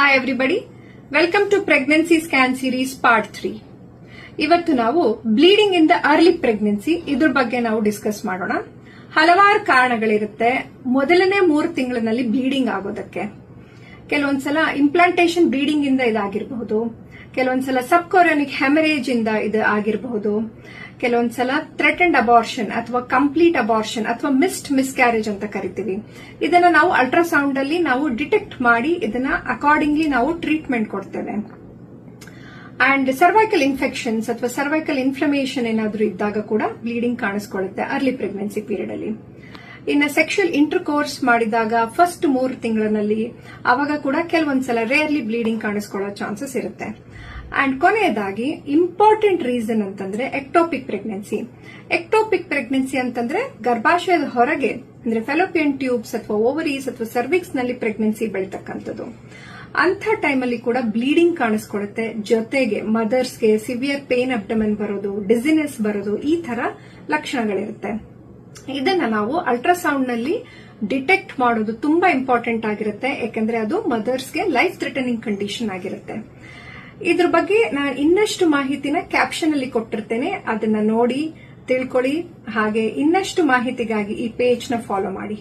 Hi everybody, welcome to pregnancy scan series part 3. ಇವತ್ತು ನಾವು bleeding in the early pregnancy ಇದ್ರ ಬಗ್ಗೆ ನಾವು ಡಿಸ್ಕಸ್ ಮಾಡೋಣ. ಹಲವಾರು ಕಾರಣಗಳಿರುತ್ತೆ ಮೊದಲನೇ 3 ತಿಂಗಳಿನಲ್ಲಿ ಬ್ಲೀಡಿಂಗ್ ಆಗೋದಕ್ಕೆ. ಕೆಲವೊಂದ್ಸಲ ಇಂಪ್ಲಾಂಟೇಶನ್ ಬ್ಲೀಡಿಂಗ್ ಇಂದ ಇದಾಗಿರಬಹುದು, ಕೆಲವೊಂದ್ಸಲ ಸಬ್ಕೊರಿಯೋನಿಕ್ ಹೆಮರೇಜ್ ಇಂದ ಇದು ಆಗಿರಬಹುದು, ಕೆಲವೊಂದ್ಸಲ ಥ್ರೆಟನ್ಡ್ ಅಬಾರ್ಷನ್ ಅಥವಾ ಕಂಪ್ಲೀಟ್ ಅಬಾರ್ಷನ್ ಅಥವಾ ಮಿಸ್ಕ್ಯಾರೇಜ್ ಅಂತ ಕರಿತೀವಿ. ಇದನ್ನ ನಾವು ಅಲ್ಟ್ರಾಸೌಂಡ್ ಅಲ್ಲಿ ನಾವು ಡಿಟೆಕ್ಟ್ ಮಾಡಿ ಇದನ್ನ ಅಕಾರ್ಡಿಂಗ್ಲಿ ನಾವು ಟ್ರೀಟ್ಮೆಂಟ್ ಕೊಡ್ತೇವೆ. ಅಂಡ್ ಸರ್ವೈಕಲ್ ಇನ್ಫೆಕ್ಷನ್ಸ್ ಅಥವಾ ಸರ್ವೈಕಲ್ ಇನ್ಫ್ಲಮೇಷನ್ ಏನಾದ್ರೂ ಇದ್ದಾಗ ಕೂಡ ಬ್ಲೀಡಿಂಗ್ ಕಾಣಿಸ್ಕೊಳ್ಳುತ್ತೆ ಅರ್ಲಿ ಪ್ರೆಗ್ನೆನ್ಸಿ ಪೀರಿಯಡ್ ಅಲ್ಲಿ. ಇನ್ನು ಸೆಕ್ಷುಯಲ್ ಇಂಟರ್ಕೋರ್ಸ್ ಮಾಡಿದಾಗ ಫಸ್ಟ್ 3 ತಿಂಗಳಿನಲ್ಲಿ ಅವಾಗ ಕೂಡ ಕೆಲವೊಂದ್ಸಲ ರೇರ್ಲಿ ಬ್ಲೀಡಿಂಗ್ ಕಾಣಿಸ್ಕೊಳ್ಳೋ ಚಾನ್ಸಸ್ ಇರುತ್ತೆ. ಅಂಡ್ ಕೊನೆಯದಾಗಿ ಇಂಪಾರ್ಟೆಂಟ್ ರೀಸನ್ ಅಂತಂದ್ರೆ ಎಕ್ಟೋಪಿಕ್ ಪ್ರೆಗ್ನೆನ್ಸಿ. ಎಕ್ಟೋಪಿಕ್ ಪ್ರೆಗ್ನೆನ್ಸಿ ಅಂತಂದ್ರೆ ಗರ್ಭಾಶಯದ ಹೊರಗೆ ಅಂದ್ರೆ ಫೆಲೋಪಿಯನ್ ಟ್ಯೂಬ್ಸ್ ಅಥವಾ ಓವರೀಸ್ ಅಥವಾ ಸರ್ವಿಕ್ಸ್ ನಲ್ಲಿ ಪ್ರೆಗ್ನೆನ್ಸಿ ಬೆಳೀತಕ್ಕಂಥದ್ದು. ಅಂಥ ಟೈಮಲ್ಲಿ ಕೂಡ ಬ್ಲೀಡಿಂಗ್ ಕಾಣಿಸ್ಕೊಳ್ಳುತ್ತೆ. ಜೊತೆಗೆ ಮದರ್ಸ್ಗೆ ಸಿವಿಯರ್ ಪೇನ್ ಅಬ್ಡಮನ್ ಬರೋದು, ಡಿಸಿನೆಸ್ ಬರೋದು, ಈ ತರ ಲಕ್ಷಣಗಳಿರುತ್ತೆ. ಇದನ್ನ ನಾವು ಅಲ್ಟ್ರಾಸೌಂಡ್ ನಲ್ಲಿ ಡಿಟೆಕ್ಟ್ ಮಾಡೋದು ತುಂಬಾ ಇಂಪಾರ್ಟೆಂಟ್ ಆಗಿರುತ್ತೆ, ಯಾಕಂದ್ರೆ ಅದು ಮದರ್ಸ್ಗೆ ಲೈಫ್ ಥ್ರೆಟನಿಂಗ್ ಕಂಡೀಷನ್ ಆಗಿರುತ್ತೆ. ಇದ್ರ ಬಗ್ಗೆ ನಾನು ಇನ್ನಷ್ಟು ಮಾಹಿತಿನ ಕ್ಯಾಪ್ಷನ್ ಅಲ್ಲಿ ಕೊಟ್ಟಿರ್ತೇನೆ, ಅದನ್ನ ನೋಡಿ ತಿಳ್ಕೊಳ್ಳಿ. ಹಾಗೆ ಇನ್ನಷ್ಟು ಮಾಹಿತಿಗಾಗಿ ಈ ಪೇಜ್ ನ ಫಾಲೋ ಮಾಡಿ.